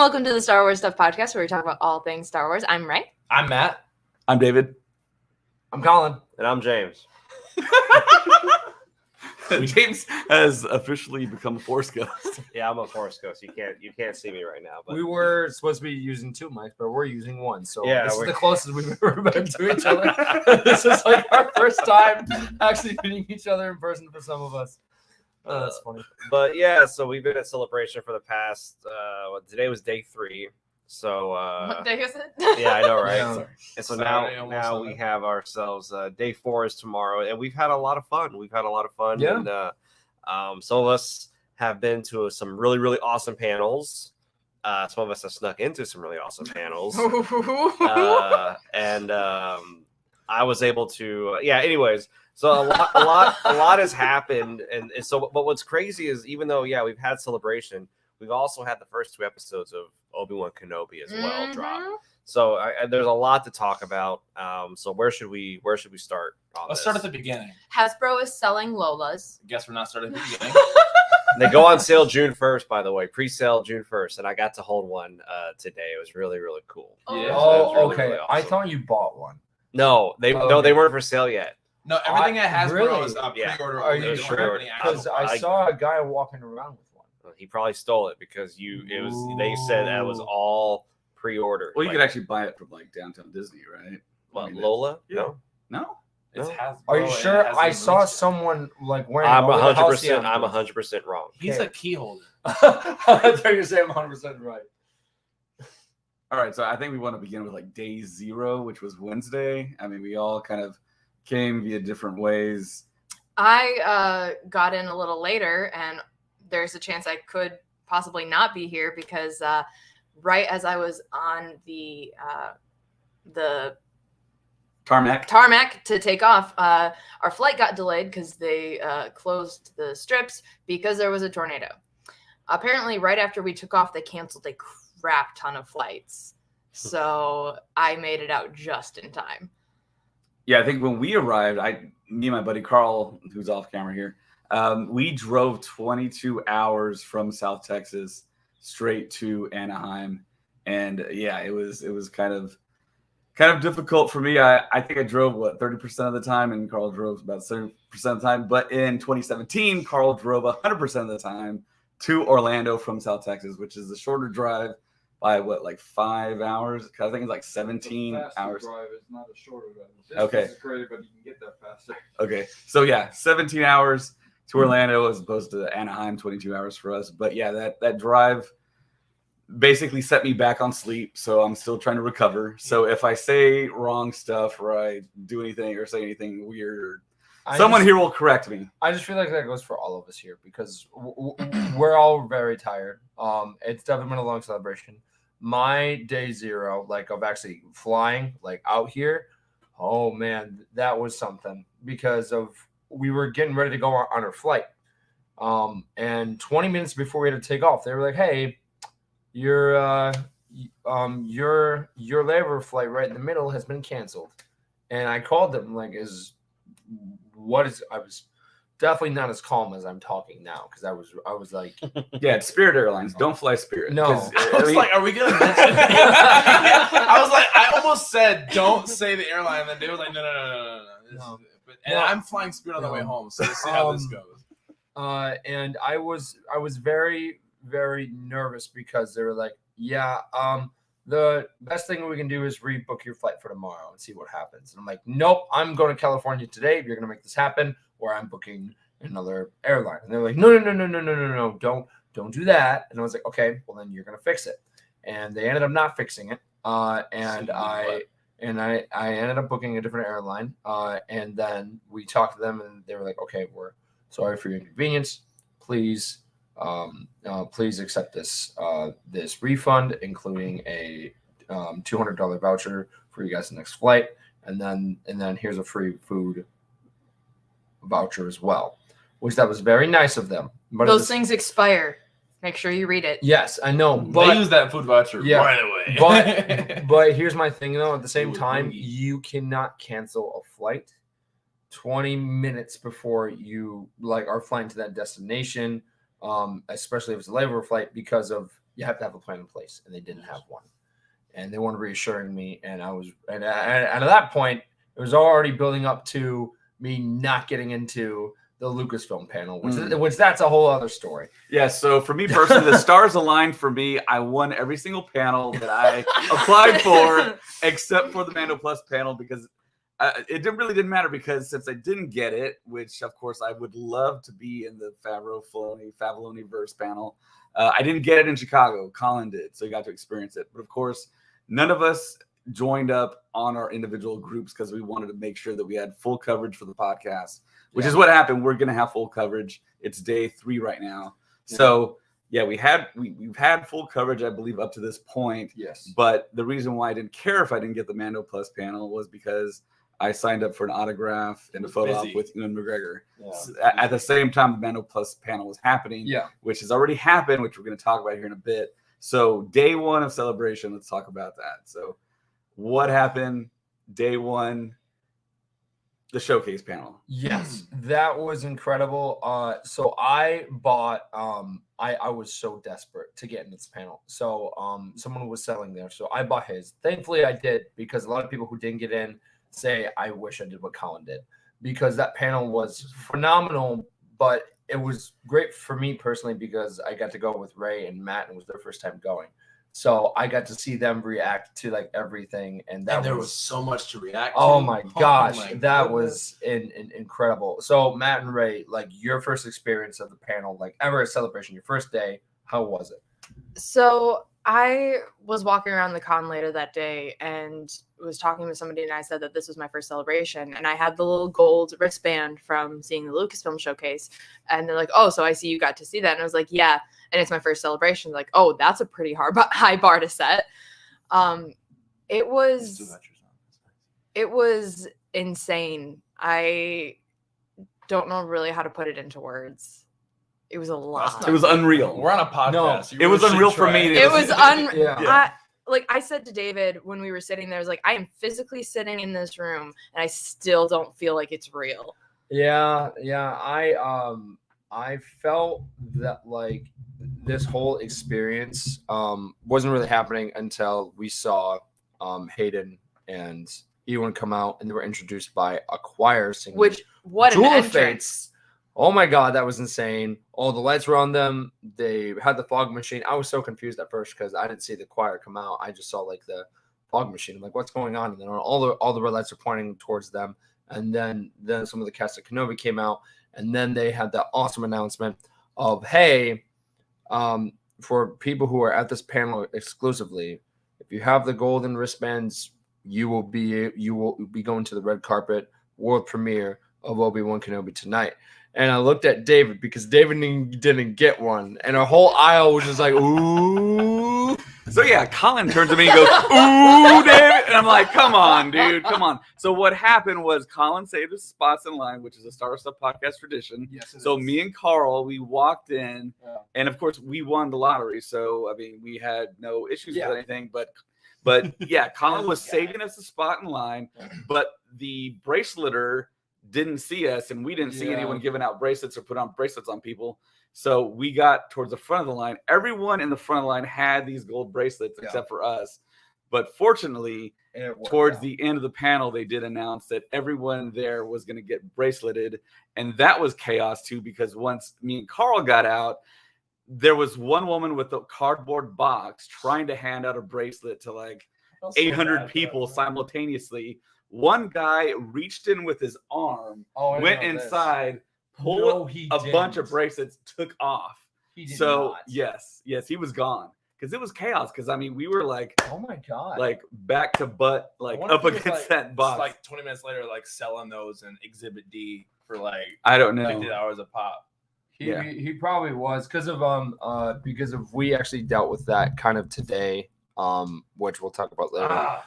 welcome to the Star Wars Stuff Podcast, where we talk about all things Star Wars. I'm Ray. I'm Matt. I'm David. I'm Colin. And I'm James. James has officially become a Force Ghost. Yeah, I'm a Force Ghost. You can't see me right now. But We were supposed to be using 2 mics, but we're using 1. So Yeah, this is we're- the closest we've ever been to each other. This is like our first time actually meeting each other in person for some of us. Oh, that's funny. But yeah, so we've been at Celebration for the past. Today was day 3. So What day is it? yeah, I know, right? Yeah. And so Saturday, now almost we Sunday. have ourselves day 4 is tomorrow, and we've had a lot of fun. Yeah. And some of us have been to some really, really awesome panels. Some of us have snuck into some really awesome panels. I was able to anyways, so a lot has happened, and so but what's crazy is, even though we've had Celebration, we've also had the first 2 episodes of Obi-Wan Kenobi as well drop. So there's a lot to talk about. So where should we start on Let's this? start at the beginning. Hasbro is selling Lolas. Guess we're not starting at the beginning. They go on sale June 1st, by the way, pre-sale June 1st, and I got to hold one today. It was really, really cool. Oh. Yeah. It was really, okay. really I awesome. thought you bought one. No, they Okay. weren't for sale yet. No, everything at Hasbro really? is Yeah. pre-order. Are only. you They don't sure? have any actual- Because I saw a guy walking around with one. He probably stole it because they said that was all pre-ordered. Well, you Like, could actually buy it from like Downtown Disney, right? what, I mean, Lola? Yeah. No. No? It's No. Hasbro. Are you and sure? it has I the saw release date. someone like wearing. I'm a 100%. Halcyon I'm booth. 100% wrong. He's Okay. a key holder. I thought you were saying I'm 100% right. All right, so I think we want to begin with like day 0, which was Wednesday. I mean, we all kind of came via different ways. I got in a little later, and there's a chance I could possibly not be here because right as I was on the Tarmac. tarmac to take off, our flight got delayed because they closed the strips because there was a tornado. Apparently, right after we took off, they canceled a crap ton of flights. So I made it out just in time. Yeah, I think when we arrived, me and my buddy Carl, who's off camera here, we drove 22 hours from South Texas straight to Anaheim, and yeah, it was kind of difficult for me. I think I drove 30% of the time, and Carl drove about 70% of the time. But in 2017, Carl drove 100% of the time to Orlando from South Texas, which is a shorter drive by 5 hours? I think it's like 17 hours. Drive is not a shorter drive. This Okay. is great, but you can get there faster. Okay, so yeah, 17 hours to Orlando as opposed to Anaheim, 22 hours for us. But yeah, that drive basically set me back on sleep, so I'm still trying to recover. So if I say wrong stuff or I do anything or say anything weird, someone here will correct me. I just feel like that goes for all of us here because we're all very tired. It's definitely been a long celebration. My day 0, of actually flying out here, oh man, that was something because we were getting ready to go on our flight. And 20 minutes before we had to take off, they were like, "Hey, your layover flight right in the middle has been canceled." And I called them I was definitely not as calm as I'm talking now because I was like, Yeah, it's Spirit Airlines. Don't fly Spirit. No. 'Cause, I was like, are we gonna mention it? I was like, I almost said, don't say the airline, and then they were like, no. No. And No. I'm flying Spirit on the way No. home, so let's see how this goes. and I was very, very nervous because they were like, "Yeah, the best thing we can do is rebook your flight for tomorrow and see what happens." And I'm like, "Nope, I'm going to California today. If you're going to make this happen, or I'm booking another airline." And they're like, "No, don't do that." And I was like, "Okay, well then you're going to fix it." And they ended up not fixing it. And I ended up booking a different airline. And then we talked to them, and they were like, "Okay, we're sorry for your inconvenience. Please accept this refund, including a $200 voucher for you guys' next flight, and then here's a free food voucher as well," which that was very nice of them. But Those things expire. Make sure you read it. yes, I know, They but use that food voucher Yeah, right away. but here's my thing though. At the same Ooh, time, boogie. you cannot cancel a flight 20 minutes before you are flying to that destination, especially if it's a layover flight, because of you have to have a plan in place, and they didn't have one. And they weren't reassuring me, and and at that point, it was already building up to me not getting into the Lucasfilm panel, which that's a whole other story. Yeah, so for me personally, the stars aligned for me. I won every single panel that I applied for, except for the Mando Plus panel, because it really didn't matter, because since I didn't get it, which of course I would love to be in the Favloni verse panel, I didn't get it in Chicago. Colin did, so he got to experience it. But of course, none of us joined up on our individual groups because we wanted to make sure that we had full coverage for the podcast, which is what happened. We're going to have full coverage. It's day 3 right now. Yeah. So yeah, we've had full coverage, I believe, up to this point. Yes. But the reason why I didn't care if I didn't get the Mando Plus panel was because I signed up for an autograph and a photo op with Ewan McGregor. Yeah. At the same time, the Mando Plus panel was happening, which has already happened, which we're going to talk about here in a bit. So day 1 of celebration, let's talk about that. So what happened day 1, the showcase panel? Yes, that was incredible. So I bought, I was so desperate to get in this panel. So someone was selling there, so I bought his. Thankfully I did, because a lot of people who didn't get in say, I wish I did what Colin did, because that panel was phenomenal. But it was great for me personally because I got to go with Ray and Matt, and it was their first time going. So I got to see them react to like everything, and there was so much to react to. Oh my gosh, that was incredible. So Matt and Ray, like your first experience of the panel, like ever at Celebration, your first day, how was it? So I was walking around the con later that day and was talking with somebody, and I said that this was my first celebration, and I had the little gold wristband from seeing the Lucasfilm showcase, and they're like, oh, so I see you got to see that. And I was like, yeah, and it's my first celebration. Like, oh, that's a pretty high bar to set. It was insane. I don't know really how to put it into words. It was a lot. It was unreal. We're on a podcast. No, it was unreal for me. It was unreal. Yeah. I said to David when we were sitting there, I was like, I am physically sitting in this room and I still don't feel like it's real. Yeah. I felt that like this whole experience wasn't really happening until we saw Hayden and Ewan come out, and they were introduced by a choir singing. Which, what an entrance. Fates. Oh my God, that was insane. All the lights were on them. They had the fog machine. I was so confused at first because I didn't see the choir come out. I just saw like the fog machine. I'm like, what's going on? And then all the red lights are pointing towards them. And then some of the cast of Kenobi came out, and then they had that awesome announcement of, hey, for people who are at this panel exclusively, if you have the golden wristbands, you will be going to the red carpet world premiere of Obi-Wan Kenobi tonight. And I looked at David because David didn't get one, and our whole aisle was just like, ooh. So yeah, Colin turns to me and goes, ooh, David. And I'm like, come on, dude, come on. So what happened was Colin saved his spots in line, which is a Star Wars Stuff podcast tradition. Yes, so me and Carl, we walked in, and of course we won the lottery. So, I mean, we had no issues with anything, but yeah, Colin was saving us a spot in line, but the braceleter didn't see us, and we didn't see anyone giving out bracelets or put on bracelets on people. So we got towards the front of the line. Everyone in the front of the line had these gold bracelets except for us. But fortunately, towards the end of the panel, they did announce that everyone there was going to get braceleted. And that was chaos too, because once me and Carl got out, there was one woman with a cardboard box trying to hand out a bracelet to like 800 people simultaneously. One guy reached in with his arm, went inside, pulled a bunch of bracelets, took off. Yes, he was gone because it was chaos. Because I mean, we were like, oh my God, like back to butt, like up against that box. Like 20 minutes later, like selling those in Exhibit D for like I don't know $50 a pop. He probably was because of we actually dealt with that kind of today. Which we'll talk about later.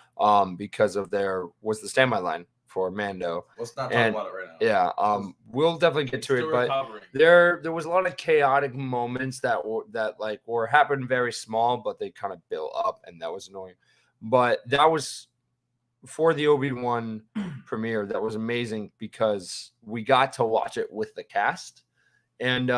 Because of there was the standby line for Mando. Let's not talk about it right now. Yeah. We'll definitely get to it, but there was a lot of chaotic moments that were happening very small, but they kind of built up, and that was annoying. But that was for the Obi-Wan premiere. That was amazing because we got to watch it with the cast, and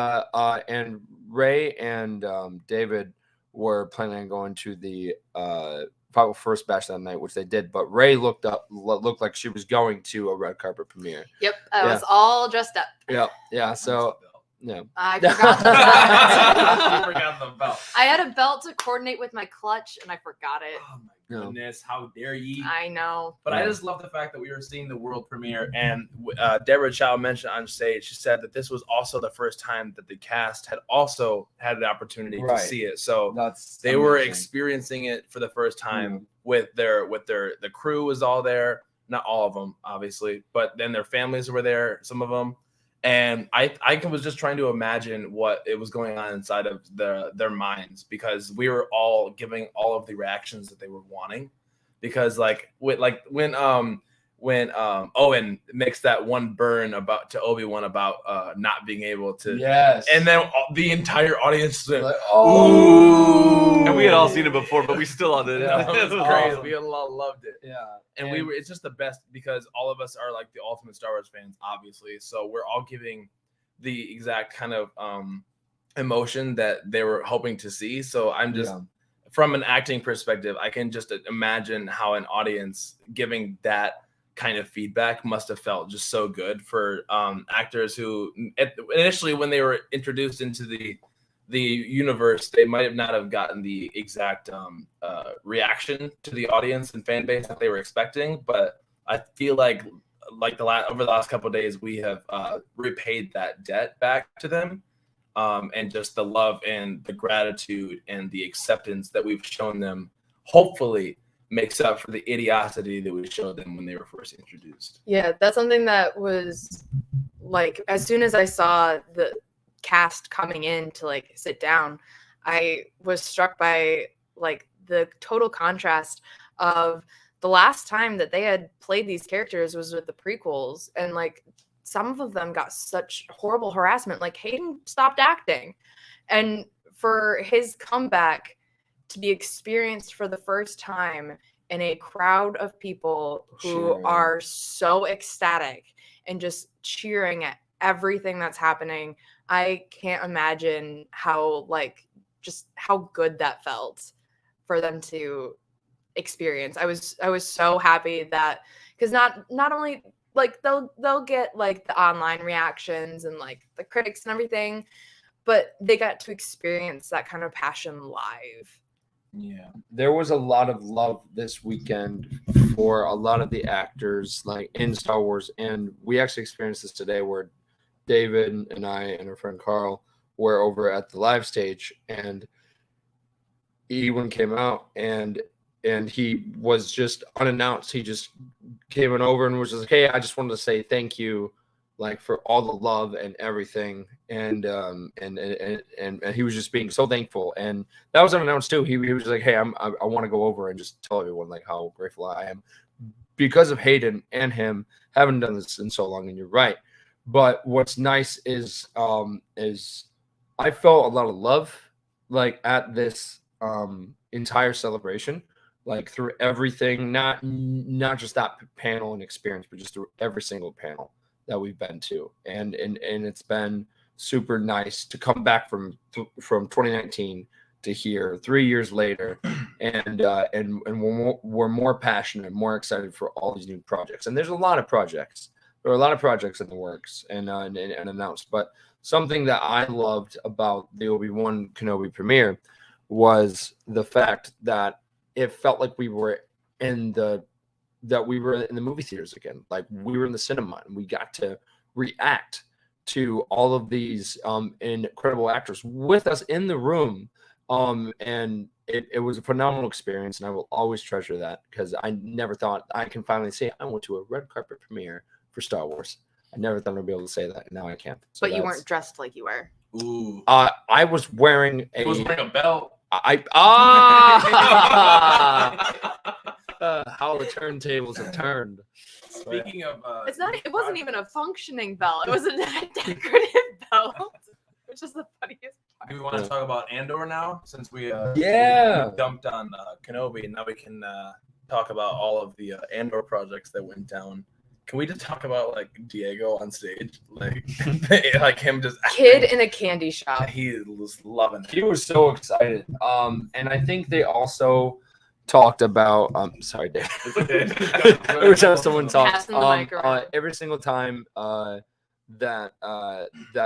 Ray and David were planning on going to the 501st bash that night, which they did. But Ray looked like she was going to a red carpet premiere. Yep, I was all dressed up. Yeah. So yeah, I forgot the belt. You forgot the belt. I had a belt to coordinate with my clutch, and I forgot it. Oh my goodness, how dare ye! I know. But I just love the fact that we were seeing the world premiere, and Deborah Chow mentioned on stage, she said that this was also the first time that the cast had also had the opportunity to see it. So they were experiencing it for the first time with the crew was all there, not all of them, obviously, but then their families were there, some of them. And I was just trying to imagine what it was going on inside of their minds, because we were all giving all of the reactions that they were wanting. Because when Owen makes that one burn to Obi-Wan about not being able to, and then the entire audience went, like, oh, and we had all seen it before, but we still all did it. It was crazy. Awesome. We all loved it. Yeah. And we were, it's just the best because all of us are like the ultimate Star Wars fans, obviously. So we're all giving the exact kind of emotion that they were hoping to see. So I'm just, from an acting perspective, I can just imagine how an audience giving that kind of feedback must have felt just so good for actors who initially, when they were introduced into the universe, they might have not have gotten the exact reaction to the audience and fan base that they were expecting. But I feel like over the last couple of days, we have repaid that debt back to them, and just the love and the gratitude and the acceptance that we've shown them, hopefully makes up for the idiocity that we showed them when they were first introduced. Yeah, that's something that was like, as soon as I saw the cast coming in to like sit down, I was struck by like the total contrast of the last time that they had played these characters was with the prequels, and like some of them got such horrible harassment. Like Hayden stopped acting, and for his comeback to be experienced for the first time in a crowd of people who are so ecstatic and just cheering at everything that's happening, I can't imagine how good that felt for them to experience. I was so happy that, because not only like they'll get like the online reactions and like the critics and everything, but they got to experience that kind of passion live. Yeah, there was a lot of love this weekend for a lot of the actors like in Star Wars, and we actually experienced this today where David and I and our friend Carl were over at the live stage, and Ewan came out and he was just unannounced. He just came over and was just like, "Hey, I just wanted to say thank you, like for all the love and everything," and he was just being so thankful, and that was unannounced too. He was like, "Hey, I want to go over and just tell everyone like how grateful I am because of Hayden and him. Haven't done this in so long." And you're right. But what's nice is I felt a lot of love like at this entire celebration, like through everything, not just that panel and experience, but just through every single panel that we've been to, and it's been super nice to come back from 2019 to here 3 years later, and we're more passionate, more excited for all these new projects. And there's a lot of projects. There are a lot of projects in the works and announced, but something that I loved about the Obi-Wan Kenobi premiere was the fact that it felt like we were in the movie theaters again. Like we were in the cinema and we got to react to all of these incredible actors with us in the room. And it was a phenomenal experience, and I will always treasure that, because I never thought I can finally say I went to a red carpet premiere for Star Wars. I never thought I'd be able to say that. Now I can. So but you weren't dressed like you were. Ooh. I was wearing He was wearing a belt. How the turntables have turned. Speaking of, It wasn't even a functioning belt. It was a decorative belt, which is the funniest part. do we want to talk about Andor now, since we dumped on Kenobi, and now we can talk about all of the Andor projects that went down Can we just talk about like Diego on stage, like like him just Kid in a candy shop. He was loving it. He was so excited. And I think they also talked about. Sorry, Dave. Every time someone talks, Passing the mic around. every single time that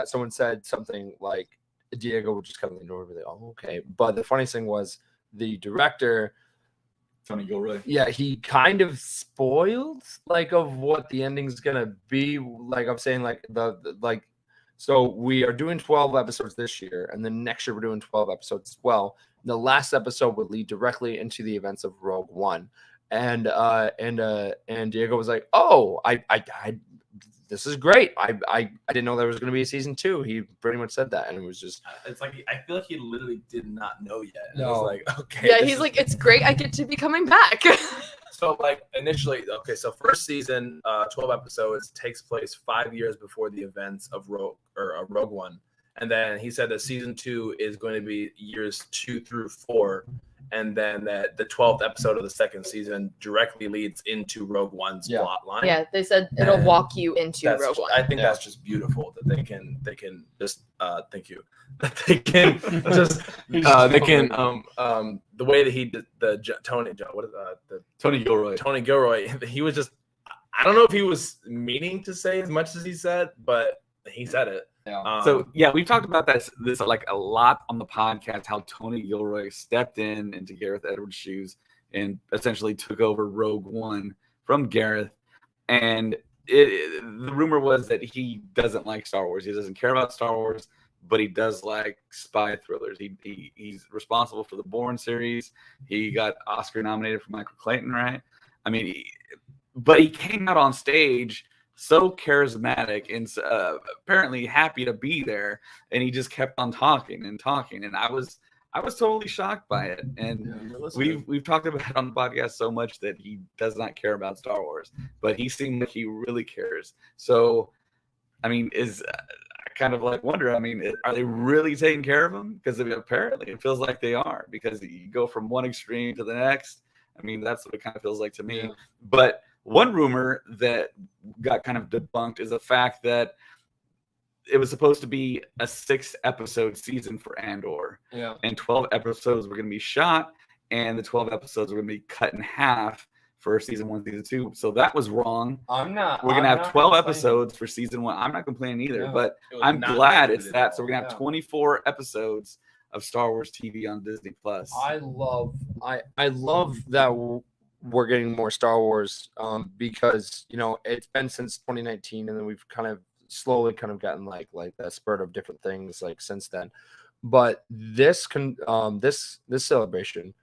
someone said something like Diego would just kind of lean over, like, oh, okay. But the funniest thing was the director. Tony Gilroy. Yeah, he kind of spoiled like of what the ending's gonna be. Like I'm saying, like the so we are doing 12 episodes this year, and then next year we're doing 12 episodes as well. The last episode would lead directly into the events of Rogue One, and Diego was like, "Oh, I this is great. I didn't know there was going to be a season 2." He pretty much said that, and it was just It's like I feel like he literally did not know yet. And No. I was like, okay. Yeah, this he's is- like, it's great. I get to be coming back. So like initially, okay, so first season, 12 episodes takes place 5 years before the events of Rogue One, and then he said that season 2 is going to be years 2 through 4, and then that the 12th episode of the second season directly leads into Rogue One's Yeah. plot line. Yeah, they said it'll walk you into That's Rogue One. I think that's just beautiful that they can just thank you that they can just they can the way that he did the Tony Gilroy. Tony Gilroy, he was just, I don't know if he was meaning to say as much as he said, but he said it. yeah. So yeah, we've talked about this like a lot on the podcast. How Tony Gilroy stepped into Gareth Edwards' shoes and essentially took over Rogue One from Gareth. And the rumor was that he doesn't like Star Wars. He doesn't care about Star Wars, but he does like spy thrillers. He's responsible for the Bourne series. He got Oscar nominated for Michael Clayton, right? I mean, but he came out on stage so charismatic and apparently happy to be there, and he just kept on talking, and I was totally shocked by it. And we've talked about it on the podcast so much that he does not care about Star Wars, but he seemed like he really cares. So I mean, I kind of like wonder, I mean, are they really taking care of him? Because apparently it feels like they are, because you go from one extreme to the next. I mean, that's what it kind of feels like to me. Yeah. But one rumor that got kind of debunked is the fact that it was supposed to be a 6-episode season for Andor, Yeah. and 12 episodes were going to be shot, and the 12 episodes were going to be cut in half for season 1, season 2. So that was wrong. I'm not. We're going to I'm have not 12 complaining. episodes for season 1. I'm not complaining either, No. but It was I'm not glad edited it's at that. all. So we're going to have Yeah. 24 episodes of Star Wars TV on Disney Plus. I love that we're getting more Star Wars because it's been since 2019, and then we've kind of slowly gotten like that spurt of different things like since then. But this celebration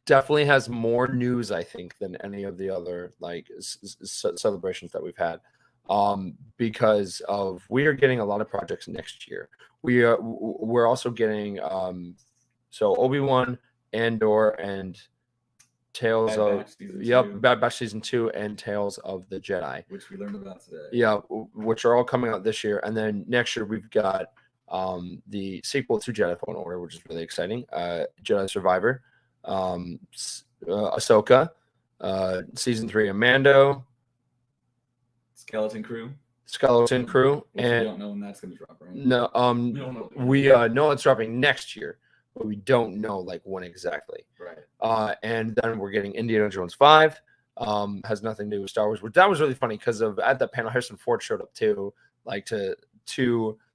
definitely has more news, I think, than any of the other like celebrations that we've had, because of we are getting a lot of projects next year. We're also getting so Obi-Wan, Andor, and Tales Bad of Batch season 2, Bad Batch season 2 and Tales of the Jedi. which we learned about today. Yeah, which are all coming out this year, and then next year we've got the sequel to Jedi Fallen Order, which is really exciting. Jedi Survivor, Ahsoka, season 3 of Mando, Skeleton Crew. Skeleton Crew, Which we and don't know when that's going to drop, right? no, We don't know. we know it's dropping next year, but we don't know like when exactly. Right. And then we're getting Indiana Jones 5. Has nothing to do with Star Wars. That was really funny because at that panel, Harrison Ford showed up too, like to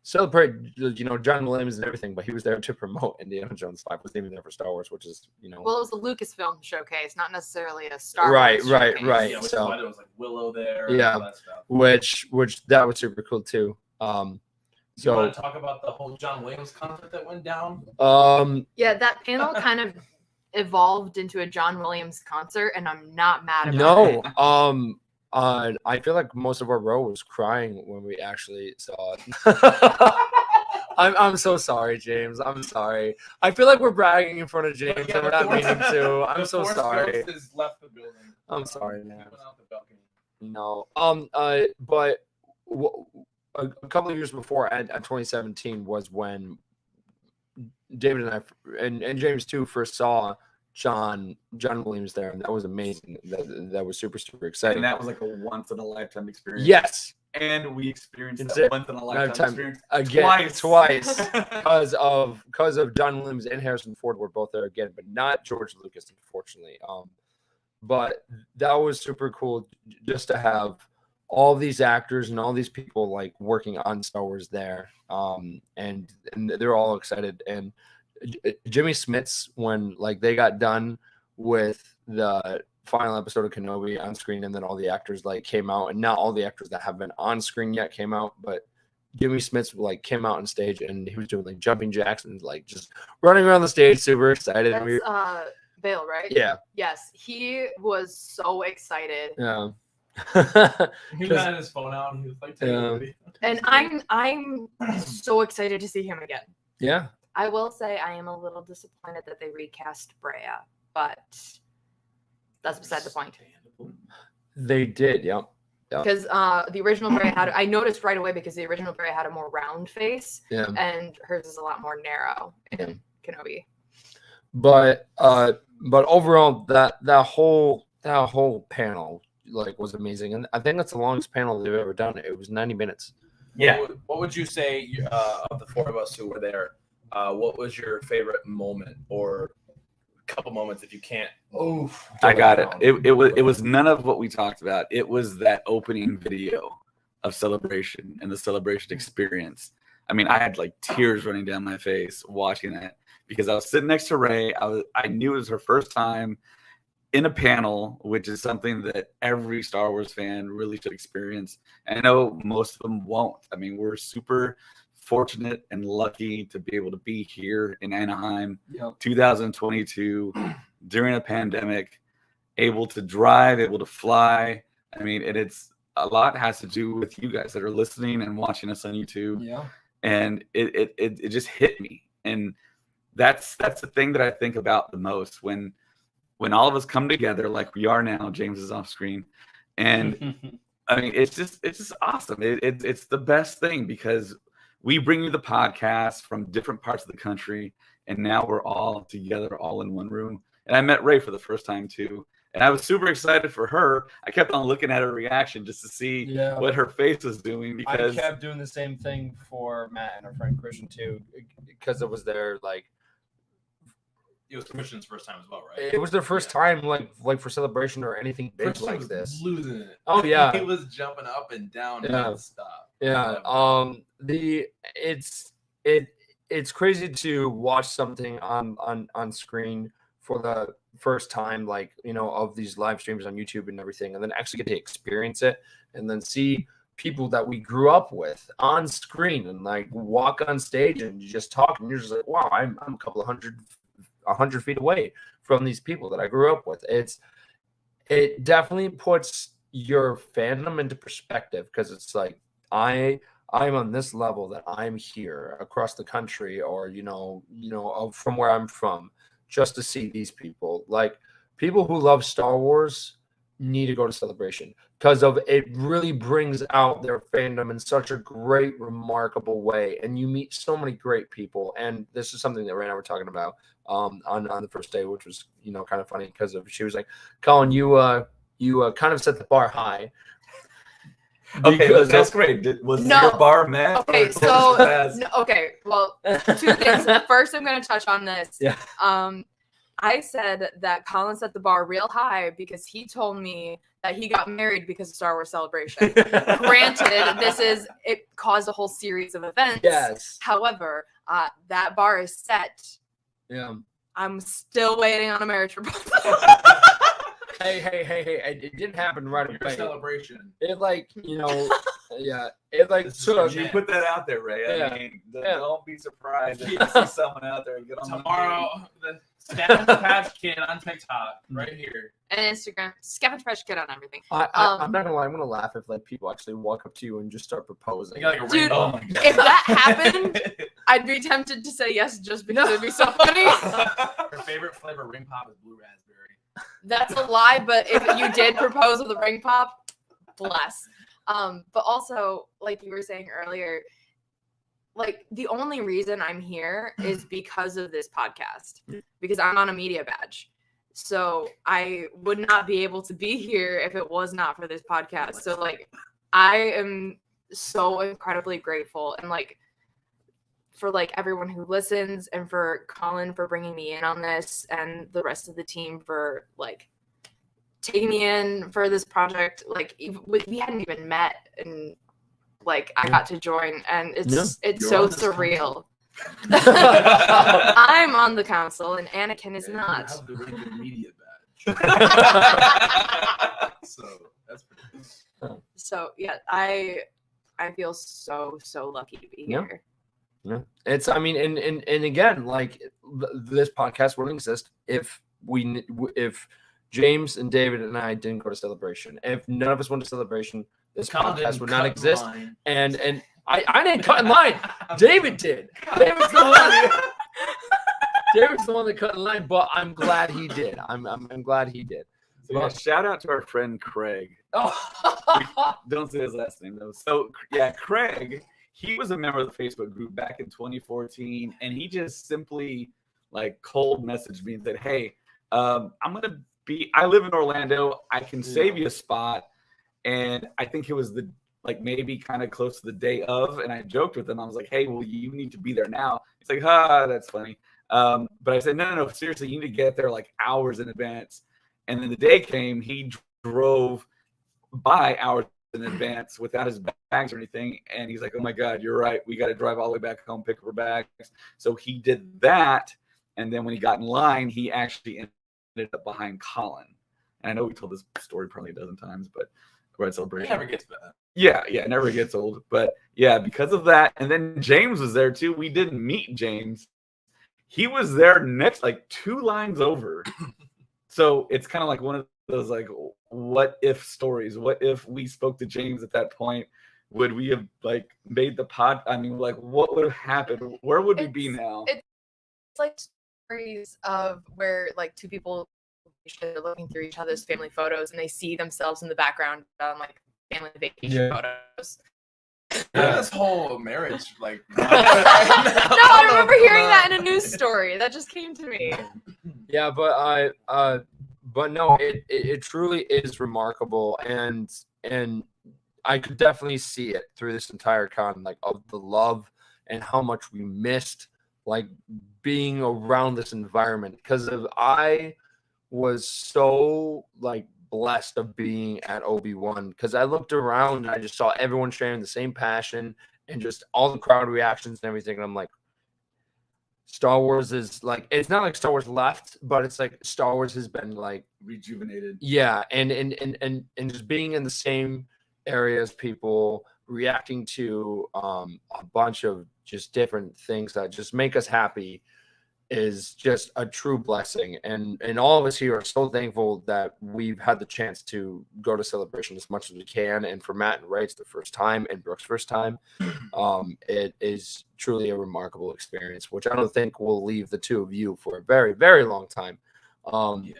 celebrate, John Williams and everything. But he was there to promote Indiana Jones 5. Wasn't even there for Star Wars, which is, Well, it was a Lucasfilm showcase, not necessarily a Star Right, Wars right, showcase. right. Yeah, which is So- why there was like Willow there. Yeah. And all that stuff. which that was super cool too. You want to talk about the whole John Williams concert that went down? Yeah, that panel kind of evolved into a John Williams concert, and I'm not mad about it. no, I feel like most of our row was crying when we actually saw it. I'm so sorry, James. I'm sorry. I feel like we're bragging in front of James, and we're not meaning to. I'm so sorry. Has left the building. I'm sorry, man. He went out the balcony. No. But a couple of years before, at 2017, was when David and I and James too first saw John Williams there, and that was amazing. That was super And exciting. that was like a once in a lifetime experience. Yes, And we experienced It's that it. once in a lifetime Lifetime. experience Again, twice. Because because of John Williams and Harrison Ford were both there again, but not George Lucas, unfortunately. But that was super cool just to have all these actors and all these people like working on Star Wars there, and they're all excited. And Jimmy Smits, when like they got done with the final episode of Kenobi on screen, and then all the actors like came out, and not all the actors that have been on screen yet came out, but Jimmy Smits like came out on stage, and he was doing like jumping jacks and like just running around the stage, super excited. And That's Bale, right? yeah, Yes, he was so excited. yeah. He had his phone out and he was like, taking a Yeah. video. And I'm so excited to see him again. Yeah, I will say I am a little disappointed that they recast Brea, but that's beside the point. they did. Yep. Because the original Brea had, I noticed right away because the original Brea had a more round face, Yeah. and hers is a lot more narrow in Kenobi. But overall, that whole panel like was amazing, and I think that's the longest panel they've ever done. It was 90 minutes. yeah, What would you say of the four of us who were there? What was your favorite moment or couple moments if you can't? Oh, I got it. It was none of what we talked about. It was that opening video of Celebration and the Celebration experience. I mean, I had like tears running down my face watching that because I was sitting next to Rey. I knew it was her first time in a panel, which is something that every Star Wars fan really should experience. And I know most of them won't. I mean, we're super fortunate and lucky to be able to be here in Anaheim, 2022, during a pandemic, able to drive, able to fly. I mean, and it's a lot has to do with you guys that are listening and watching us on YouTube. Yeah. And it just hit me. And that's the thing that I think about the most when all of us come together like we are now. James is off screen, and I mean it's just awesome. It's the best thing because we bring you the podcast from different parts of the country, and now we're all together, all in one room. And I met Rey for the first time too, and I was super excited for her. I kept on looking at her reaction just to see what her face was doing because I kept doing the same thing for Matt and our friend Christian too, because it was their like. It was Christian's first time as well, right? It was their first time like for Celebration or anything big Christian like was this. losing it. Oh, yeah. He was jumping up and down Yeah. nonstop. Yeah. It's crazy to watch something on screen for the first time, like, you know, of these live streams on YouTube and everything, and then actually get to experience it and then see people that we grew up with on screen and like walk on stage and you just talk and you're just like, wow, I'm a couple of 100 feet away from these people that I grew up with. It definitely puts your fandom into perspective because it's like I'm on this level that I'm here across the country or you know from where I'm from just to see these people. Like people who love Star Wars need to go to Celebration because of it really brings out their fandom in such a great, remarkable way. And you meet so many great people. And this is something that Ray and I were talking about on the first day, which was, you know, kind of funny because she was like, Colin, you kind of set the bar high. okay, that's great. Was your bar met? Okay, so okay, well, two things. First, I'm going to touch on this. Yeah. I said that Colin set the bar real high because he told me that he got married because of Star Wars Celebration. Granted, it caused a whole series of events. Yes. However, that bar is set. Yeah. I'm still waiting on a marriage proposal. Hey! It didn't happen right Your away. celebration. It like, you know, yeah. It like took. You put that out there, Ray. Yeah. I mean, don't be surprised if you see someone out there and get on Tomorrow, the Scavenger Patch Kid on TikTok, right here. And Instagram, Scavenger Patch Kid on everything. I'm not gonna lie. I'm gonna laugh if like people actually walk up to you and just start proposing. You got like a Dude, rainbow. Oh my God. If that happened, I'd be tempted to say yes just because it'd be so funny. Her favorite flavor ring pop is blue raspberry. That's a lie, but if you did propose with a ring pop, bless. But also, like you were saying earlier, like the only reason I'm here is because of this podcast, because I'm on a media badge. So I would not be able to be here if it was not for this podcast. So like I am so incredibly grateful, and like for like everyone who listens, and for Colin for bringing me in on this, and the rest of the team for like taking me in for this project. Like we hadn't even met, and like I got to join, and it's You're so on this surreal. I'm on the council, and Anakin is You not. have the Ranger Media badge. So that's pretty cool. So yeah, I feel so lucky to be Yeah. here. Yeah, it's. I mean, and again, like this podcast wouldn't exist if James and David and I didn't go to Celebration. If none of us went to Celebration, this podcast would not exist. And I didn't cut in line. David did. David's the one that cut in line. But I'm glad he did. I'm glad he did. So, yeah, shout out to our friend Craig. Oh. Don't say his last name though. So yeah, Craig, he was a member of the Facebook group back in 2014, and he just simply like cold messaged me and said, "Hey, I live in Orlando. I can save you a spot." And I think it was maybe kind of close to the day of, and I joked with him. I was like, "Hey, well, you need to be there now." He's like, that's funny." But I said, no, seriously, you need to get there like hours in advance. And then the day came, he drove by hours in advance without his bags or anything. And he's like, "Oh my God, you're right. We got to drive all the way back home, pick up our bags." So he did that. And then when he got in line, he actually ended up behind Colin. And I know we told this story probably a dozen times, but we're at Celebration. It never gets bad. Yeah, it never gets old. But yeah, because of that. And then James was there too. We didn't meet James. He was there next, like 2 lines over. So it's kind of like one of those like what if stories. What if we spoke to James at that point? Would we have like made the pod? I mean, like what would have happened? Where would we be now? It's like stories of where like two people are looking through each other's family photos, and they see themselves in the background on like family vacation photos. Yeah, this whole marriage, like. No, I remember hearing that in a news story. That just came to me. Yeah, but no, it truly is remarkable, and I could definitely see it through this entire con, like of the love and how much we missed like being around this environment, because I was so like blessed of being at Obi-Wan, because I looked around and I just saw everyone sharing the same passion and just all the crowd reactions and everything. And I'm like, Star Wars is like, it's not like Star Wars left, but it's like Star Wars has been like Rejuvenated. yeah, and just being in the same area as people, reacting to a bunch of just different things that just make us happy is just a true blessing. And all of us here are so thankful that we've had the chance to go to Celebration as much as we can. And for Matt and Ray, it's the first time, and Brooke's first time. It is truly a remarkable experience, which I don't think will leave the two of you for a very, very long time. And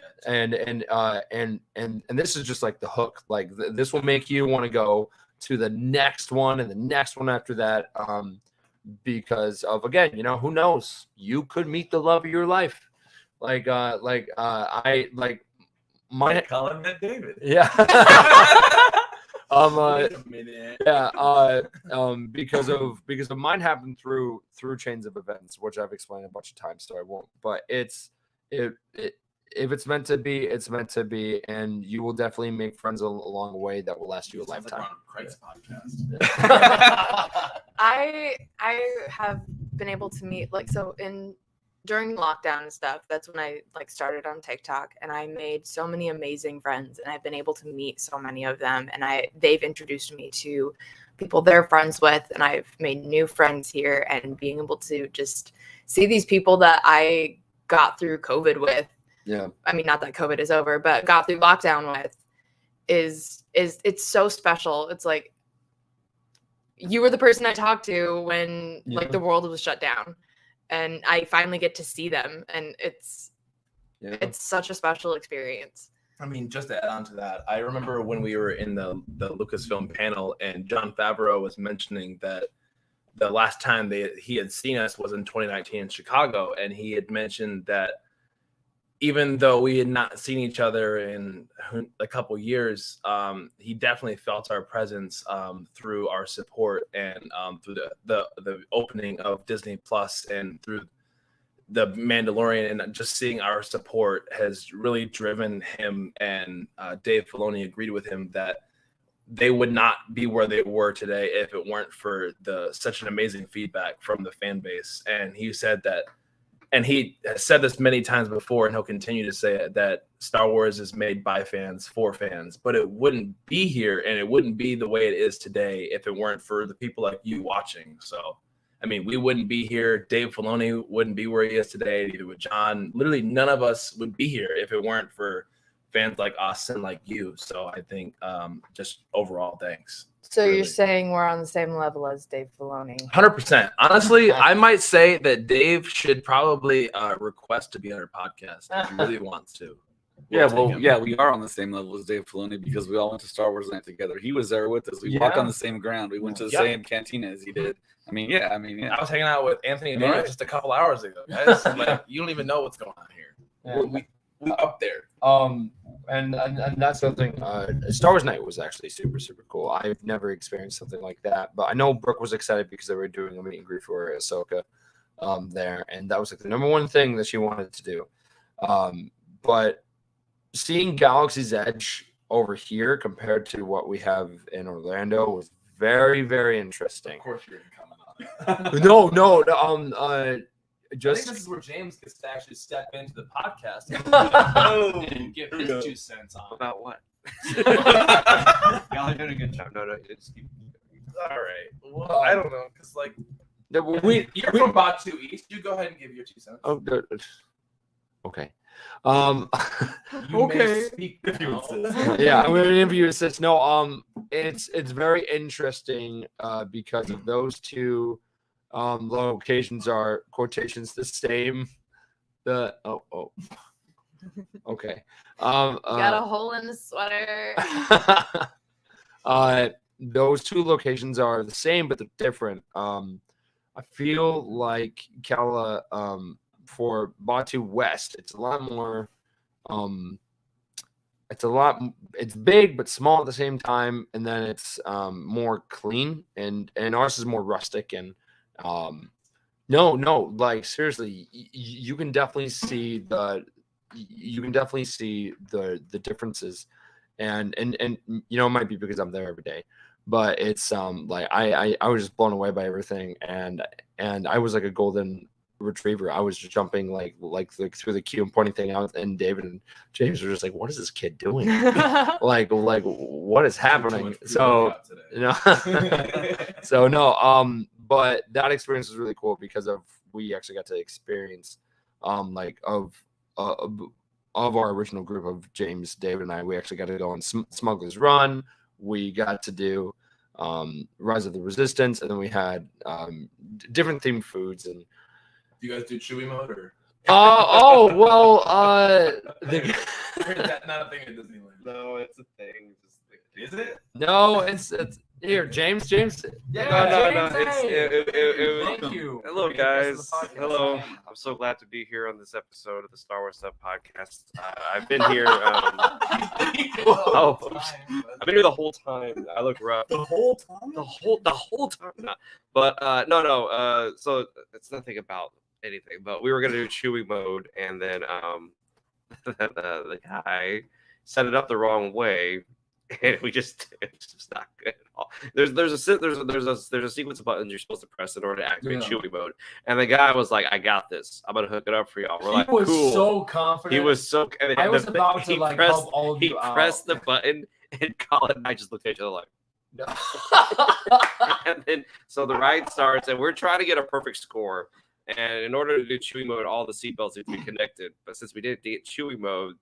this is just like the hook. Like this will make you want to go to the next one and the next one after that. Because of, again, you know, who knows, you could meet the love of your life. I my Colin met David. yeah. Wait a minute. Yeah, because of mine happened through chains of events, which I've explained a bunch of times, so I won't. But if it's meant to be, it's meant to be, and you will definitely make friends along the way that will last you a Sounds like lifetime. we're on Craig's podcast. I have been able to meet during lockdown and stuff. That's when I like started on TikTok, and I made so many amazing friends, and I've been able to meet so many of them, and they've introduced me to people they're friends with, and I've made new friends here, and being able to just see these people that I got through COVID with. Yeah. I mean, not that COVID is over, but got through lockdown with is it's so special. It's like you were the person I talked to when like the world was shut down, and I finally get to see them, and it's such a special experience. I mean, just to add on to that, I remember when we were in the Lucasfilm panel, and Jon Favreau was mentioning that the last time he had seen us was in 2019 in Chicago, and he had mentioned that even though we had not seen each other in a couple years, he definitely felt our presence through our support and through the opening of Disney Plus and through the Mandalorian, and just seeing our support has really driven him, and Dave Filoni agreed with him that they would not be where they were today if it weren't for such an amazing feedback from the fan base. And he said that, and he has said this many times before, and he'll continue to say it, that Star Wars is made by fans for fans, but it wouldn't be here and it wouldn't be the way it is today if it weren't for the people like you watching. So, I mean, we wouldn't be here. Dave Filoni wouldn't be where he is today, either with John. Literally, none of us would be here if it weren't for fans like us and like you. So I think just overall, thanks. So Really. you're saying we're on the same level as Dave Filoni? 100%. Honestly, I might say that Dave should probably request to be on our podcast if he really wants to. Yeah, take well, him. yeah, we are on the same level as Dave Filoni because we all went to Star Wars Night together. He was there with us. We walked Yeah. on the same ground. We went to the Yep. same cantina as he did. I mean, yeah. I was hanging out with Anthony and Right. Nora just a couple hours ago, guys. Like, you don't even know what's going on here. Yeah. We up there. And that's something. Star Wars Night was actually super, super cool. I've never experienced something like that, but I know Brooke was excited because they were doing a meet and greet for Ahsoka there, and that was like the number one thing that she wanted to do. But seeing Galaxy's Edge over here compared to what we have in Orlando was very, very interesting. Of course, you're gonna comment on it. No, I just think this is where James gets to actually step into the podcast and give his 2 cents on it. About what? Y'all are doing a good job. No, just keep. All right. Well, I don't know, because like You're from Batu East. You go ahead and give your 2 cents. oh, okay. You may Okay. speak now. Yeah, I'm gonna interview assist. No, it's very interesting because of those two locations are quotations the same. Okay. Got a hole in the sweater. Those two locations are the same, but they're different. I feel like Kala for Batu West, it's a lot more. It's big but small at the same time, and then it's more clean, and ours is more rustic and no, like seriously, you can definitely see the differences, and you know, it might be because I'm there every day, but it's like I was just blown away by everything, and I was like a golden retriever. I was just jumping like through the queue and pointing thing out, and David and James were just like, "What is this kid doing? like what is happening?" So no, so no, but that experience was really cool because we actually got to experience like of our original group of James, David, and I. We actually got to go on Smuggler's Run. We got to do Rise of the Resistance, and then we had different themed foods. And Do you guys do Chewy mode or? That's not a thing at Disneyland. No, it's a thing. Is it? no, it's here, James. No. It's Thank you. Hello, Great guest guys. of the podcast. Hello. I'm so glad to be here on this episode of the Star Wars Stuff podcast. I've been here. Oh, I've been here the whole time. I look rough. the whole time. The whole time. No. But no. So it's nothing about anything. But we were gonna do Chewy mode, and then the guy set it up the wrong way. And it's just not good at all. There's a sequence of buttons you're supposed to press in order to activate Yeah. Chewy mode, and the guy was like, "I got this. I'm gonna hook it up for y'all." We're like, He was "Cool." so confident. He was so. And I was the- about to he like pressed, help all of He you out. pressed the button, and Colin and I just looked at each other like. And then so the ride starts, and we're trying to get a perfect score. And in order to do Chewy mode, all the seatbelts need to be connected. But since we didn't get Chewy mode,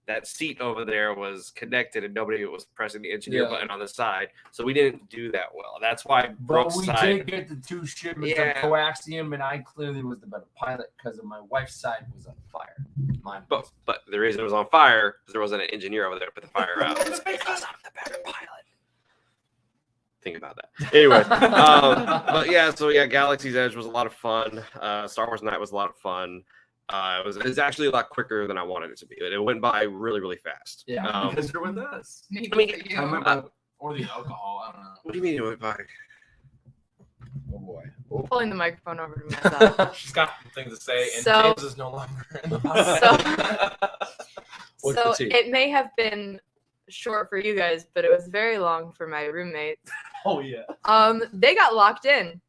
that seat over there was connected, and nobody was pressing the engineer Yeah. button on the side. So we didn't do that well. That's why But Brooke's we side. did get the 2 shipments Yeah. of coaxium, and I clearly was the better pilot because of my wife's side was on fire. Mine was. But the reason it was on fire is there wasn't an engineer over there to put the fire out. It's because I'm the better pilot. Think about that. Anyway, but yeah, so yeah, Galaxy's Edge was a lot of fun. Star Wars Night was a lot of fun. It's actually a lot quicker than I wanted it to be. It went by really, really fast. Yeah. Because you're with us. Maybe I mean, for you. I went by- Or the alcohol. I don't know. What do you mean it went by? Oh boy. Pulling the microphone over to myself. She's got things to say, and So- James is no longer in the podcast. What's So the tea? it may have been short for you guys, but it was very long for my roommates. Oh yeah. They got locked in.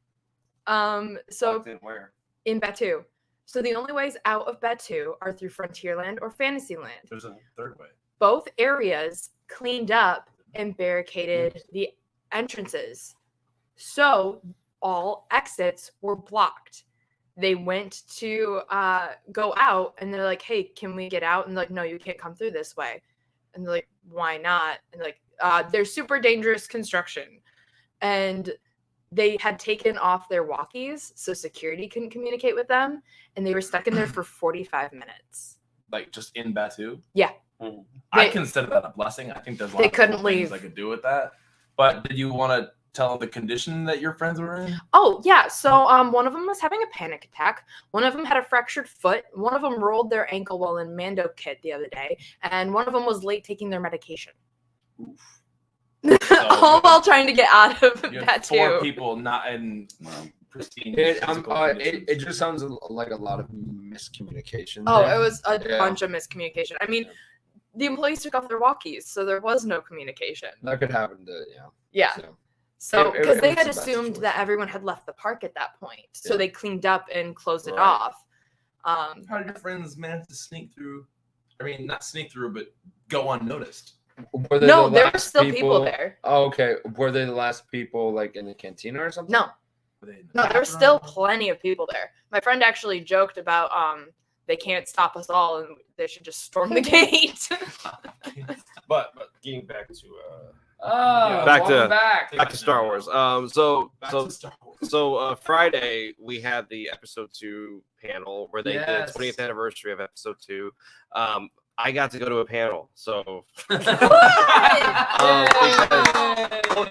So Locked in where? in Batu. So the only ways out of Batu are through Frontierland or Fantasyland. There's a third way. Both areas cleaned up and barricaded the entrances. So all exits were blocked. They went to go out and they're like, hey, can we get out? And they're like, no, you can't come through this way. And they're like, why not? And like, there's super dangerous construction. And they had taken off their walkies, so security couldn't communicate with them. And they were stuck in there for 45 minutes. Like just in Batu. Yeah. I They- consider that a blessing. I think there's a They lot of couldn't cool things leave. I could do with that. But did you want to tell the condition that your friends were in? Oh, yeah. So one of them was having a panic attack. One of them had a fractured foot. One of them rolled their ankle while in Mando Kit the other day. And one of them was late taking their medication. All while trying to get out of You had that 4 too. people not in pristine. It, physical it conditions. just sounds like a lot of miscommunication. Oh, there. it was a Yeah. bunch of miscommunication. I mean, the employees took off their walkies, so there was no communication. That could happen to Yeah. So. So, It- because it they was had a bad assumed situation. that everyone had left the park at that point, so Yeah. they cleaned up and closed it Right. off. How did your friends manage to sneak through? I mean, not sneak through, but go unnoticed. Were they No, the there were last still people there. Oh, okay. Were they the last people like in the cantina or something? No, Were they in the no, there were still bathroom? plenty of people there. My friend actually joked about they can't stop us all and they should just storm the gate. But getting back to Oh, Back welcome to- back. back to Star Wars. Back So to Star Wars. Friday we had the episode 2 panel where they Yes. did 20th anniversary of episode 2. I got to go to a panel, so because,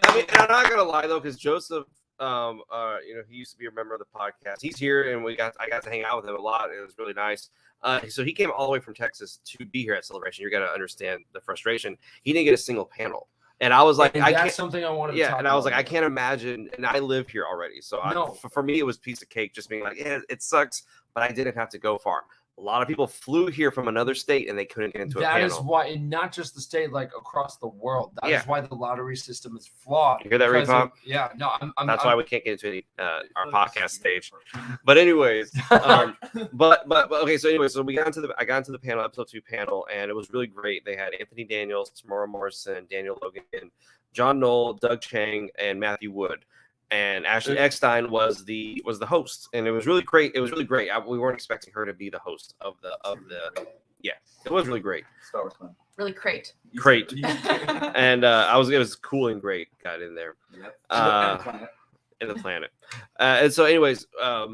I mean, I'm not gonna lie though, because Joseph, he used to be a member of the podcast. He's here, and I got to hang out with him a lot. It was really nice. So he came all the way from Texas to be here at Celebration. You're gonna understand the frustration. He didn't get a single panel, and I was like, And I that's can't. something I wanted to Yeah, talk and I was like, about. I can't imagine, and I live here already, so No. for me it was a piece of cake, just being like, yeah, it sucks, but I didn't have to go far. A lot of people flew here from another state and they couldn't get into a That panel. is why, and not just the state, like across the world. That is Yeah. why the lottery system is flawed. You hear that, because Repop? of- Yeah, no, That's why we can't get into any our podcast stage. But anyways, but okay. So anyway, so I got into the panel, episode 2 panel, and it was really great. They had Anthony Daniels, Tamara Morrison, Daniel Logan, John Knoll, Doug Chang, and Matthew Wood. And Ashley Eckstein was the host, and it was really great. It was really great. We weren't expecting her to be the host of the. Yeah, it was really great. Star Wars fan. Really great. Great. And it was cool and great. Got in there. Yep. In the planet. And so, anyways,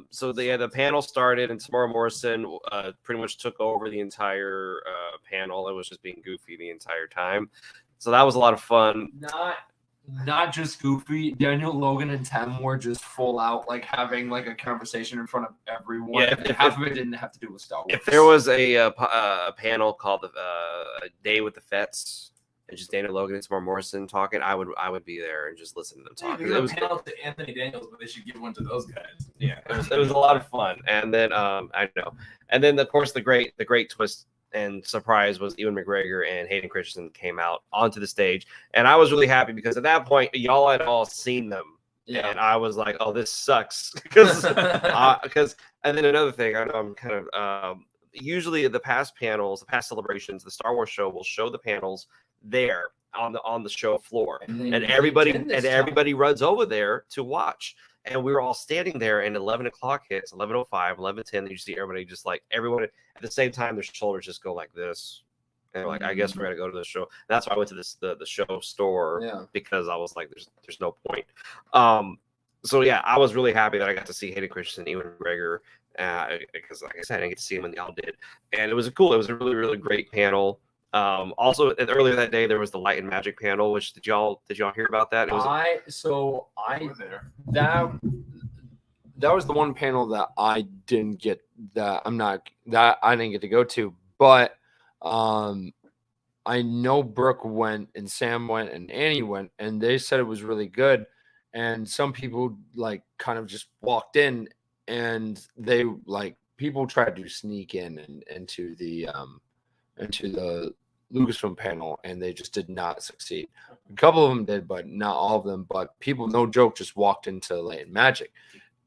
so the panel started, and Tamara Morrison pretty much took over the entire panel. It was just being goofy the entire time. So that was a lot of fun. Not just Goofy. Daniel Logan and Tem were just full out, like having like a conversation in front of everyone. Yeah, and half of it didn't have to do with Star Wars. If there was a panel called A Day with the Fets, and just Daniel Logan and Tamara Morrison talking, I would be there and just listen to them talk. Give a panel to Anthony Daniels, but they should give one to those guys. Yeah, it was a lot of fun. And then I know, and then of course the great twist and surprise was Ewan McGregor and Hayden Christensen came out onto the stage, and I was really happy because at that point y'all had all seen them, and I was like, oh, this sucks because and then another thing, I know I'm kind of usually the past panels, the past celebrations, the Star Wars show will show the panels there on the show floor, and everybody runs over there to watch. And we were all standing there, and 11 o'clock hits, 11:05, 11:10. Then you see everybody just like everyone at the same time, their shoulders just go like this. And they're like, I guess we're gonna go to the show. And that's why I went to the show store because I was like, there's no point. So yeah, I was really happy that I got to see Hayden Christensen, Ewan McGregor, because like I said, I didn't get to see him when y'all did, and it was cool. It was a really, really great panel. Also, earlier that day there was the Light and Magic panel. Which did y'all hear about that? It was We're there. that was the one panel that I didn't get that I didn't get to go to, but I know Brooke went and Sam went and Annie went, and they said it was really good. And some people like kind of just walked in, and they like people tried to sneak in and into the Lucasfilm panel, and they just did not succeed. A couple of them did, but not all of them. But people, no joke, just walked into Light and Magic,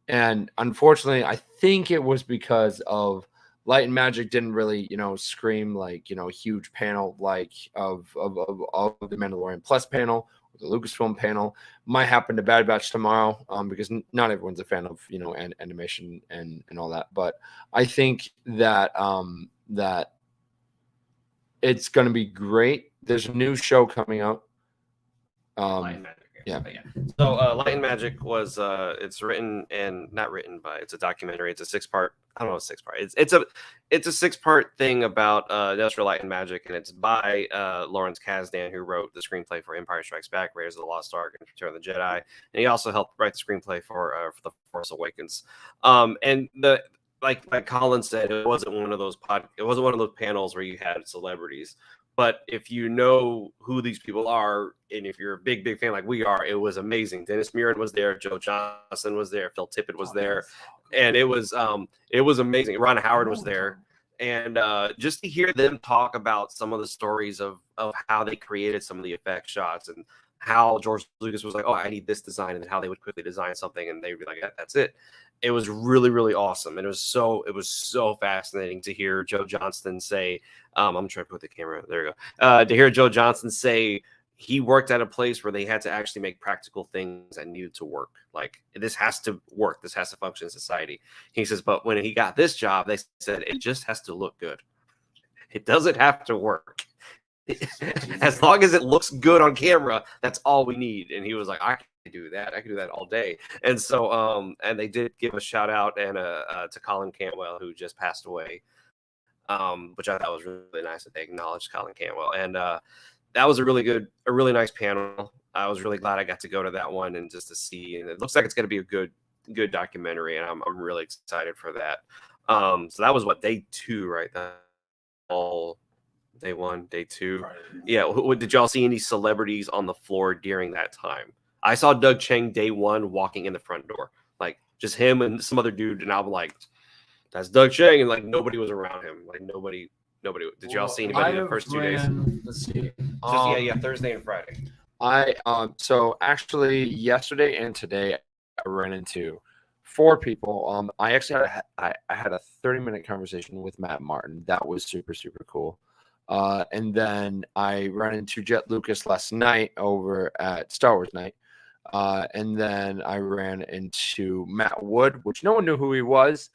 and unfortunately, I think it was because of Light and Magic didn't really, scream like, a huge panel like of the Mandalorian Plus panel or the Lucasfilm panel. Might happen to Bad Batch tomorrow, because not everyone's a fan of, animation and all that. But I think that that it's going to be great. There's a new show coming out. Light and Magic. Yeah. So Light and Magic was it's written and not written by, it's a documentary. It's a 6-part. I don't know, 6-part. It's a 6-part thing about Industrial Light and Magic, and it's by Lawrence Kasdan, who wrote the screenplay for Empire Strikes Back, Raiders of the Lost Ark, and Return of the Jedi, and he also helped write the screenplay for The Force Awakens. And the like Colin said, it wasn't one of those panels where you had celebrities. But if you know who these people are, and if you're a big fan like we are, it was amazing. Dennis Muren was there, Joe Johnson was there, Phil Tippett was there, and it was amazing. Ron Howard was there, and just to hear them talk about some of the stories of how they created some of the effect shots, and how George Lucas was like, "Oh, I need this design," and then how they would quickly design something, and they'd be like, "That's it." It was really, really awesome. And it was so fascinating to hear Joe Johnston say, I'm trying to put the camera, there you go. To hear Joe Johnston say he worked at a place where they had to actually make practical things that needed to work. Like, this has to work. This has to function in society. He says, but when he got this job, they said, it just has to look good. It doesn't have to work. As long as it looks good on camera, that's all we need. And he was like, I can do that. I can do that all day. And so, and they did give a shout out and to Colin Cantwell, who just passed away, which I thought was really nice that they acknowledged Colin Cantwell. And that was a really nice panel. I was really glad I got to go to that one and just to see. And it looks like it's going to be a good documentary, and I'm really excited for that. So that was day 2, right? All. Day 1, day 2. Yeah. Did y'all see any celebrities on the floor during that time? I saw Doug Chang day 1 walking in the front door, like just him and some other dude, and I'm like, "That's Doug Chang," and like nobody was around him. Like nobody. Did y'all see anybody in the first 2 days? Let's see. Thursday and Friday. So actually yesterday and today I ran into 4 people. I actually had a 30-minute conversation with Matt Martin. That was super cool. And then I ran into Jet Lucas last night over at Star Wars Night. And then I ran into Matt Wood, which no one knew who he was.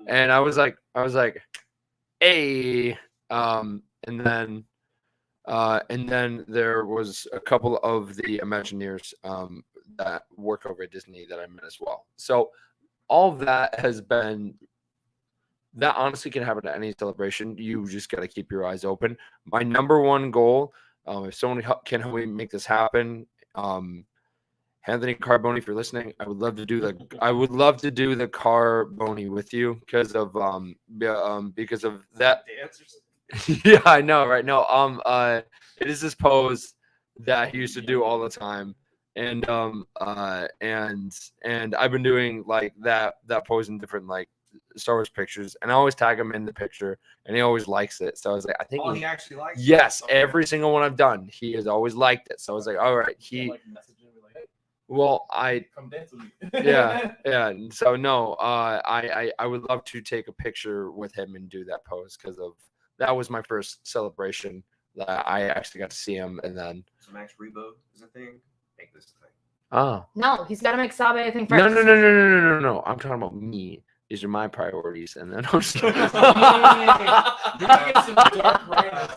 And I was like, hey. And then there was a couple of the Imagineers that work over at Disney that I met as well. So all of that has been. That honestly can happen at any celebration. You just got to keep your eyes open. My number one goal, if someone can help me make this happen, Anthony Carboni, if you're listening, I would love to do the Carboni with you because of that. Yeah, I know, right? No, it is this pose that he used to do all the time, and I've been doing like that pose in different like Star Wars pictures, and I always tag him in the picture, and he always likes it. So I was like, I think he actually likes it. Yes, every single one I've done, he has always liked it. So I was like, all right, I come dance with me. yeah. So no, I would love to take a picture with him and do that pose because of that was my first celebration that I actually got to see him, and then So Max Rebo is a thing. Make this a thing. Oh No, he's got to make Sabe, I think, first. no. I'm talking about me. These are my priorities, and then I'm just You get some dark rayness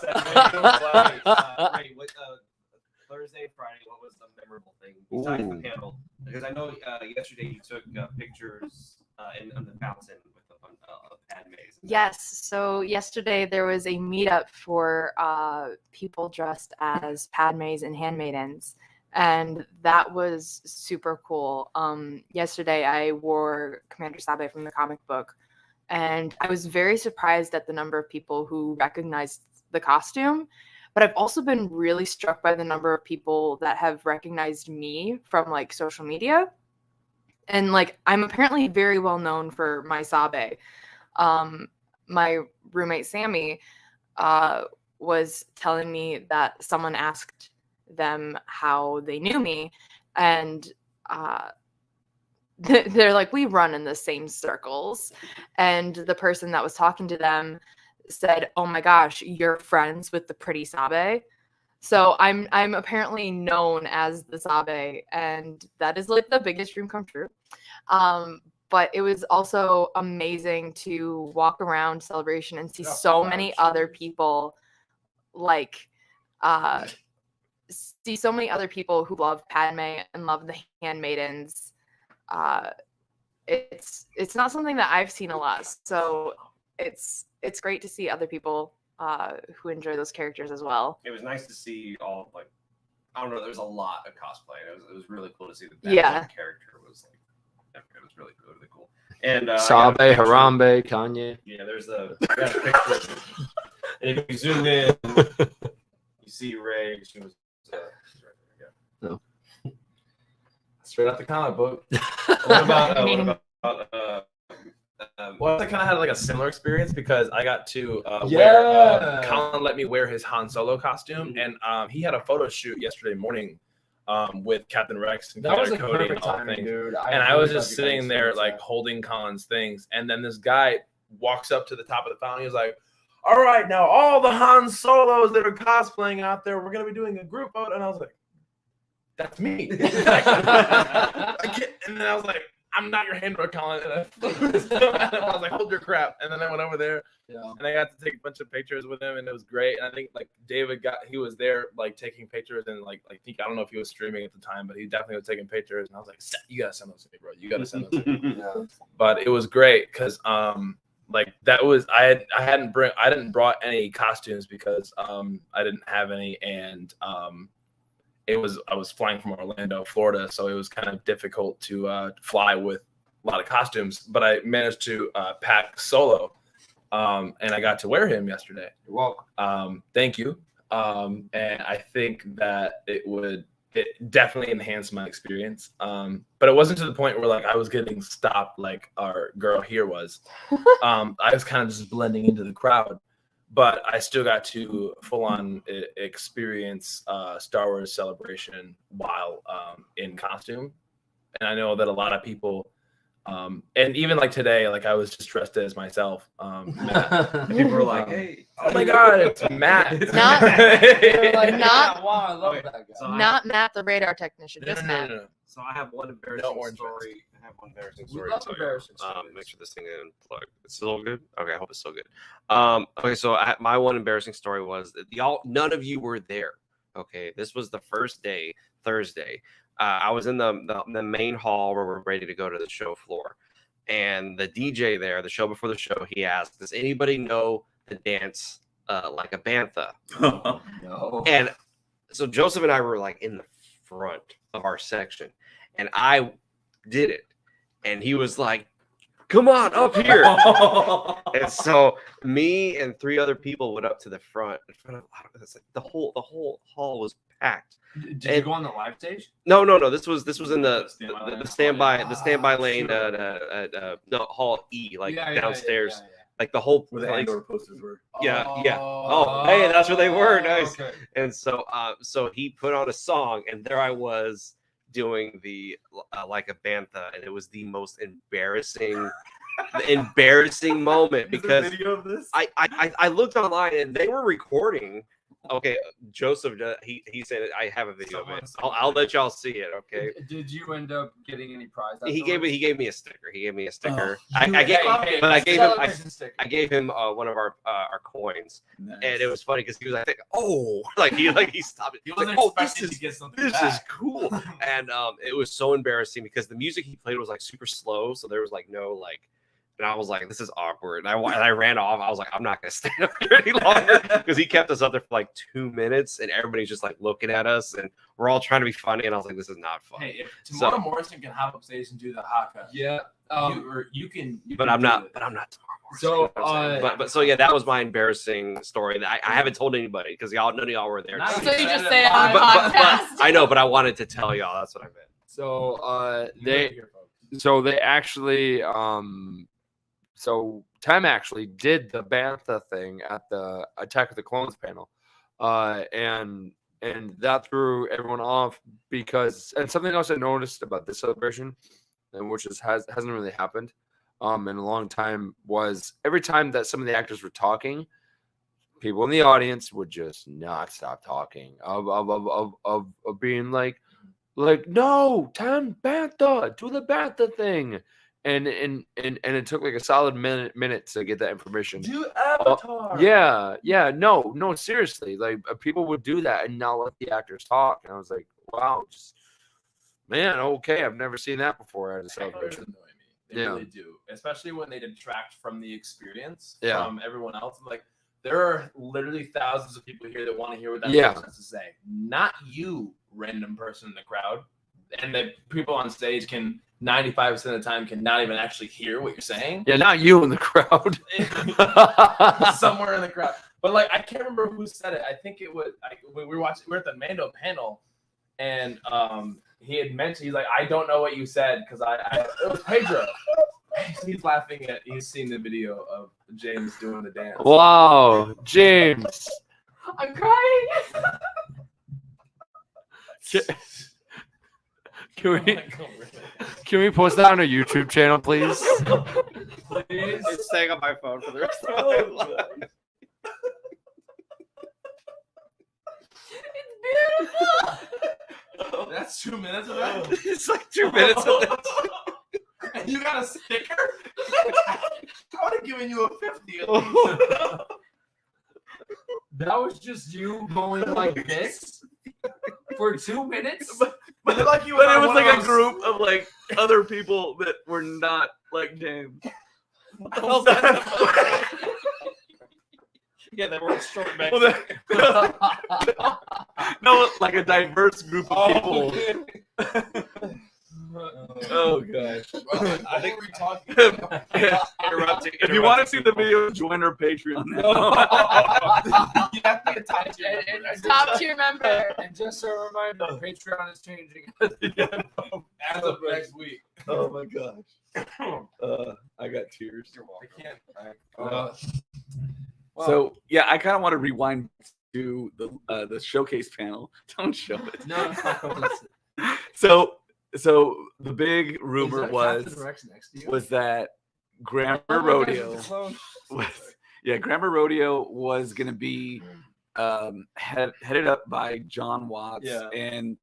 Thursday, Friday, what was the memorable thing besides the panel? Because I know yesterday you took pictures on the fountain with Padme's. Yes. So yesterday there was a meetup for people dressed as Padmes and handmaidens, and that was super cool. Yesterday I wore Commander Sabe from the comic book, And I was very surprised at the number of people who recognized the costume. But I've also been really struck by the number of people that have recognized me from like social media. And like, I'm apparently very well known for my sabe. My roommate Sammy was telling me that someone asked them how they knew me, and they're like, we run in the same circles. And the person that was talking to them said, oh my gosh, you're friends with the pretty sabe. So I'm apparently known as the sabe, and that is like the biggest dream come true. But it was also amazing to walk around Celebration and see so many other people like see so many other people who love Padme and love the Handmaidens. It's not something that I've seen a lot, so it's great to see other people who enjoy those characters as well. It was nice to see all, like, I don't know, there's a lot of cosplay. It was really cool to see that character was like, it was really cool. And Sabe, Harambe, Kanye. Yeah, there's the picture. And if you zoom in, you see Rey. She was right there. Yeah. No. Straight out the comic book. What about Well, I kind of had like a similar experience because I got to wear. Colin let me wear his Han Solo costume, and he had a photo shoot yesterday morning with Captain Rex and That was Captain a Cody perfect and all timing, things. dude. And I was just sitting there like holding Colin's things, and then this guy walks up to the top of the fountain. He was like, "All right, now all the Han Solos that are cosplaying out there, we're gonna be doing a group photo." And I was like, "That's me." And then I was like, "I'm not your handler, Colin." And I was like, "Hold your crap." And then I went over there, and I got to take a bunch of pictures with him, and it was great. And I think like David he was there like taking pictures, and like I don't know if he was streaming at the time, but he definitely was taking pictures. And I was like, "You gotta send those to me, bro. You gotta send those to me." But it was great because like that was I didn't brought any costumes because I didn't have any, and I was flying from Orlando, Florida, so it was kind of difficult to fly with a lot of costumes. But I managed to pack Solo, and I got to wear him yesterday. You're welcome. Thank you. And I think that it definitely enhanced my experience. But it wasn't to the point where like I was getting stopped like our girl here was. I was kind of just blending into the crowd. But I still got to full-on experience Star Wars Celebration while in costume. And I know that a lot of people, and even like today, like I was just dressed as myself. People were like, "Hey, oh my God, it's Matt." Not- Wow, I love that guy. So Not Matt, the radar technician, just Matt. No. So I have one embarrassing story. I have one embarrassing We story. love to tell you. embarrassing stories. Make sure this thing is unplugged. It's still good. Okay, I hope it's still good. Okay, so my one embarrassing story was that none of you were there. Okay, this was the first day, Thursday. I was in the main hall where we're ready to go to the show floor, and the DJ there, the show before the show, he asked, "Does anybody know the dance like a bantha?" No. And so Joseph and I were like in the front of our section, and I did it, and he was like, "Come on up here." And so me and 3 other people went up to the front in front of the whole hall was packed. Did you go on the live stage? No. This was in the standby lane no, hall E, like downstairs. Like the whole Where the place. Andor posters were. Yeah. Oh, hey, that's where they were. Nice. Okay. And so he put on a song, and there I was doing the like a bantha, and it was the most embarrassing moment because video of this? I looked online and they were recording. Okay, Joseph, he said I have a video of it. I'll let y'all see it. Okay. Did you end up getting any prize? He gave me a sticker. I gave him one of our coins, Nice. and it was funny because he was like, "Oh," like he stopped it. He was like, wasn't "Oh, this expecting is to get something this back. is cool." And it was so embarrassing because the music he played was like super slow, so there was like no like And I was like, this is awkward. And I ran off. I was like, I'm not going to stay up here any longer because he kept us up there for like 2 minutes and everybody's just like looking at us and we're all trying to be funny. And I was like, this is not fun. Hey, if Tamara Morrison can hop up stage and do the haka, Yeah. you can. But I'm not Tamara Morrison. So, You know what I'm saying? but so yeah, that was my embarrassing story. That I haven't told anybody because none of y'all were there. Nice. So you just say it on But, the but, podcast. but I know, but I wanted to tell y'all. That's what I meant. So You heard it here, folks. so they actually so Tem actually did the Bantha thing at the Attack of the Clones panel, and that threw everyone off because, and something else I noticed about this celebration, and which hasn't really happened in a long time, was every time that some of the actors were talking, people in the audience would just not stop talking of being like no, Tem Bantha, do the Bantha thing. And it took like a solid minute to get that information. Do Avatar. Yeah, no, seriously. Like people would do that and not let the actors talk. And I was like, wow, man, okay, I've never seen that before at a Hecklers celebration. annoy me. They Yeah. really do, especially when they detract from the experience Yeah. from everyone else. Like there are literally thousands of people here that want to hear what that Yeah. person has to say, not you, random person in the crowd. And the people on stage can 95% of the time cannot even actually hear what you're saying. Yeah, not you in the crowd. Somewhere in the crowd. But like I can't remember who said it. I think it was we were at the Mando panel, and he had mentioned, he's like, I don't know what you said because it was Pedro. He's laughing at, he's seen the video of James doing the dance. Wow, James. I'm crying. Can we post that on our YouTube channel, please? It's staying on my phone for the rest of my life. It's beautiful. That's 2 minutes of that. It's like 2 minutes of that. And you got a sticker? I would have given you a 50 at least. That was just you going like this for 2 minutes? But like you But it was like a group of like other people that were not like James. What the hell's that? Yeah, they were short back. Well, no, like a diverse group of people. Oh gosh. I think we're talking. Interrupting. If you want to see the video, join our Patreon. You have to get top tier. Top tier member. And just a reminder, Patreon is changing. As of next week. Oh my gosh. I got tears. I can't. So yeah, I kind of want to rewind to the showcase panel. Don't show it. No. So the big rumor was that Grammar Rodeo Grammar Rodeo was going to be headed up by John Watts. Yeah. And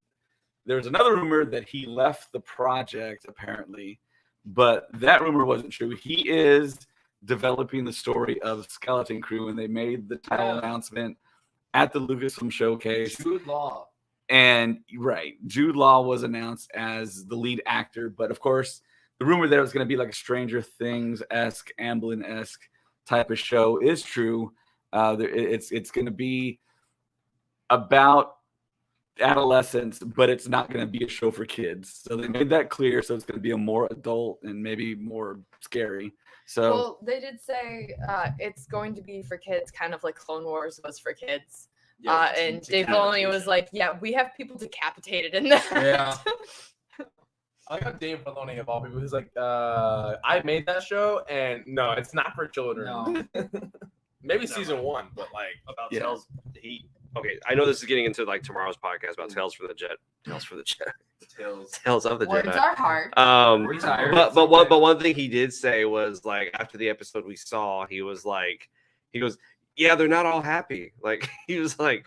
there's another rumor that he left the project apparently, but that rumor wasn't true. He is developing the story of Skeleton Crew, and they made the title announcement at the Lucasfilm Showcase. Jude Law. And Jude Law was announced as the lead actor, but of course, the rumor that it was going to be like a Stranger Things-esque, Amblin-esque type of show is true. It's going to be about adolescence, but it's not going to be a show for kids. So they made that clear. So it's going to be a more adult and maybe more scary. So Well, they did say it's going to be for kids, kind of like Clone Wars was for kids. And Dave Filoni was like, "Yeah, we have people decapitated in that." Yeah. I got Dave Filoni of all people who's like, I made that show, and no, it's not for children. No. Maybe season 1, but like About Yeah. Tales. Okay, I know this is getting into like tomorrow's podcast about Tales for the Jet. Tales for the Jet. Tales of the Words Jedi. are hard. Retired. But one thing he did say was like after the episode we saw, he goes, yeah, they're not all happy. Like he was like,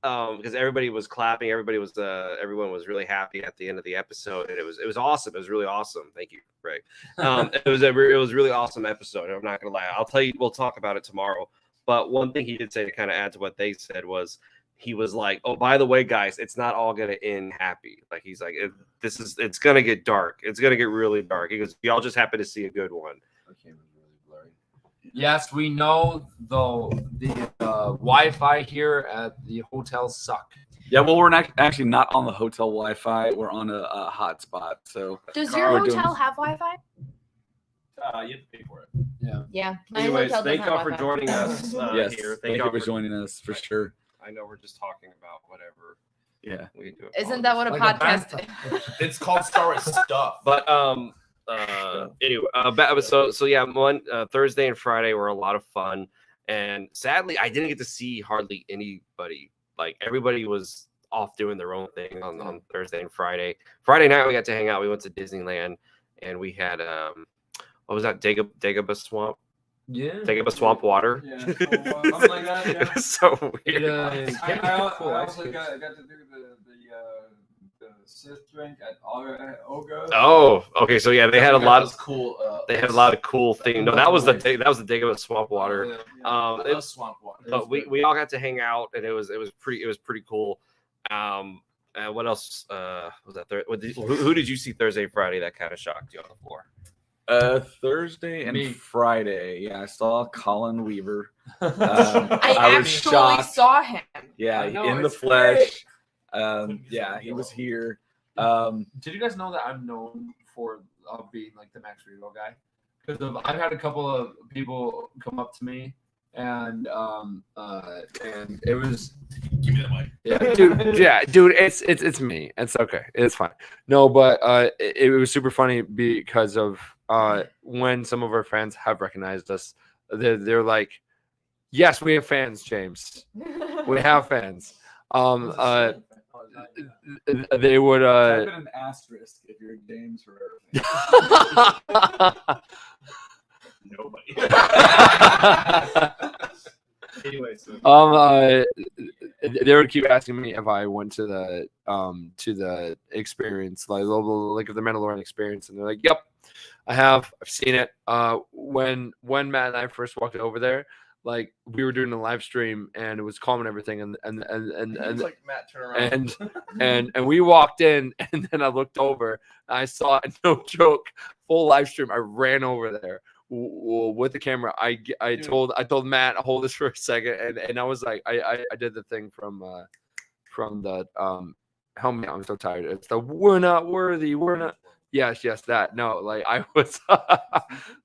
because everybody was clapping, everyone was really happy at the end of the episode, and it was awesome. It was really awesome. Thank you, Greg. It was a really awesome episode. I'm not gonna lie. I'll tell you. We'll talk about it tomorrow. But one thing he did say to kind of add to what they said was he was like, oh, by the way, guys, it's not all gonna end happy. Like he's like, it's gonna get dark. It's gonna get really dark. He goes, y'all just happen to see a good one. Yes, we know the Wi-Fi here at the hotel suck. Yeah, well, we're not actually not on the hotel Wi-Fi. We're on a hotspot. So Does Carl, your we're doing- hotel have Wi-Fi? You have to pay for it. Yeah. My Anyways, hotel thank doesn't y'all have for Wi-Fi. joining us yes, here. thank you y'all for joining us for sure. I know we're just talking about whatever. Yeah. We do. Isn't that what a Like a podcast It's called Star Wars stuff. But anyway, so yeah, Thursday and Friday were a lot of fun, and sadly, I didn't get to see hardly anybody. Like everybody was off doing their own thing on Thursday and Friday. Friday night we got to hang out. We went to Disneyland, and we had what was that? Dagobah Swamp. Yeah. Dagobah Swamp water. Yeah, so, something like that. It Yeah. was so weird. I also got to do the Sith drink at Olga. Oh, okay. So yeah, they had a lot of cool. they had a lot of cool things. No, that was the Dagobah Swamp water. Yeah, It it was, was swamp water. but we all got to hang out, and it was pretty cool. What else was that? Who did you see Thursday and Friday that kind of shocked you on the floor? Thursday and Me. Friday. Yeah, I saw Colin Weaver. I was actually shocked. saw him. Yeah, I know, in the it's flesh. Yeah, he was here. Did you guys know that I'm known for being like the Max Rebo guy? Because I've had a couple of people come up to me, and it was Give me the mic. dude, it's me. It's okay. It's fine. No, but it was super funny because of when some of our fans have recognized us, they're like, yes, we have fans, James. We have fans. They would Type in an asterisk if you're James or Nobody. Anyway, so they would keep asking me if I went to the experience, like the Mandalorian experience, and they're like, "Yep, I have. I've seen it." When Matt and I first walked over there, like we were doing a live stream and it was calm and everything, and It's like Matt turn around. and we walked in, and then I looked over, and I saw, no joke, full live stream. I ran over there with the camera. I told Matt, hold this for a second, and I was like, I did the thing from the help me out, I'm so tired. It's the we're not worthy, we're not. Yes, that. No, like I was.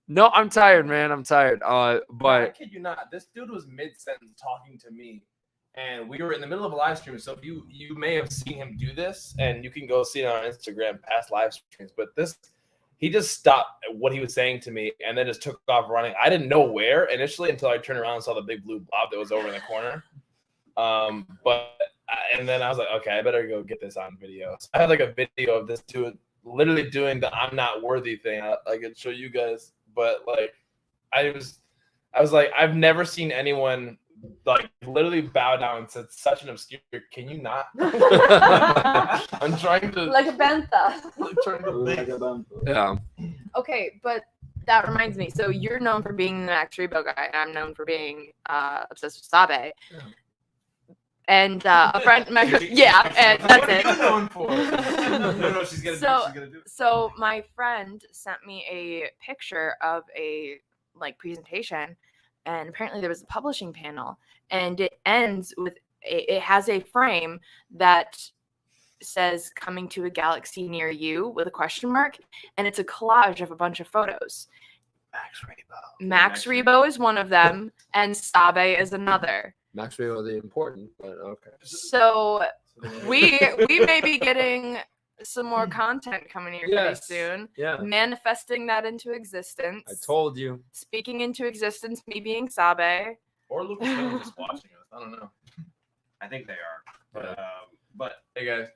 No, I'm tired, man. I'm tired. I But kid you not. This dude was mid-sentence talking to me, and we were in the middle of a live stream. So you may have seen him do this, and you can go see it on Instagram, past live streams. But he just stopped what he was saying to me, and then just took off running. I didn't know where initially until I turned around and saw the big blue blob that was over in the corner. And then I was like, okay, I better go get this on video. So I had like a video of this dude literally doing the "I'm not worthy" thing. I could show you guys, but like, I was like, I've never seen anyone like literally bow down and said such an obscure. Can you not? I'm trying to Like a bantha. I'm trying to think. yeah, Okay, but that reminds me. So you're known for being the Max Rebo guy, and I'm known for being obsessed with Sabe. Yeah. And a friend, yeah, and that's What are you it. known for? No, she's gonna do it. So my friend sent me a picture of a presentation, and apparently there was a publishing panel, and it ends with it has a frame that says "coming to a galaxy near you" with a question mark, and it's a collage of a bunch of photos. Max Rebo is one of them, and Sabe is another. Max Rebo the important, but okay. So we may be getting some more content coming here pretty Yes. soon. Yeah, Manifesting that into existence. I told you. Speaking into existence, me being Sabe. Or Lucasfilm just watching us. I don't know. I think they are. But Hey guys.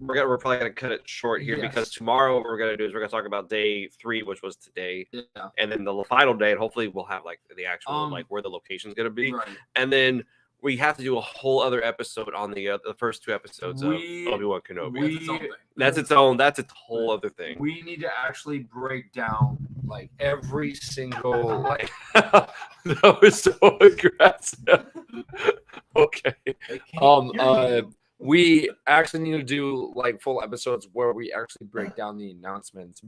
we're probably gonna cut it short here Yes. because tomorrow what we're gonna do is we're gonna talk about day 3, which was today, Yeah. and then the final day, and hopefully we'll have like the actual Um, where the location's gonna be, Right. and then we have to do a whole other episode on the first 2 episodes We- of Obi-Wan Kenobi. we- That's its own. That's a whole other thing. We need to actually break down like every single like. that was so aggressive. Okay. We actually need to do like full episodes where we actually break down the announcements.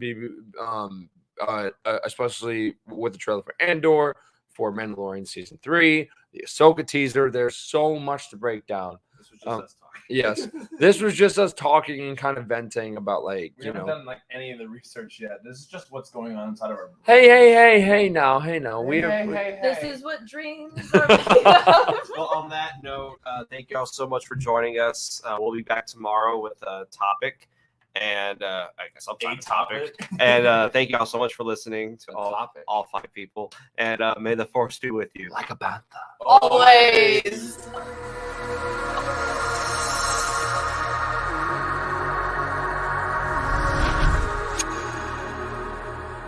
especially with the trailer for Andor, for Mandalorian season 3, the Ahsoka teaser. There's so much to break down. This was just us talking. Yes, this was just us talking and kind of venting about like We haven't done like any of the research yet. This is just what's going on inside of our. Hey now. This is what dreams are made of. Well, on that note, thank you all so much for joining us. We'll be back tomorrow with a topic, and I guess I'll a topic. And thank you all so much for listening to all 5 people. And may the force be with you. Like a panther. Always.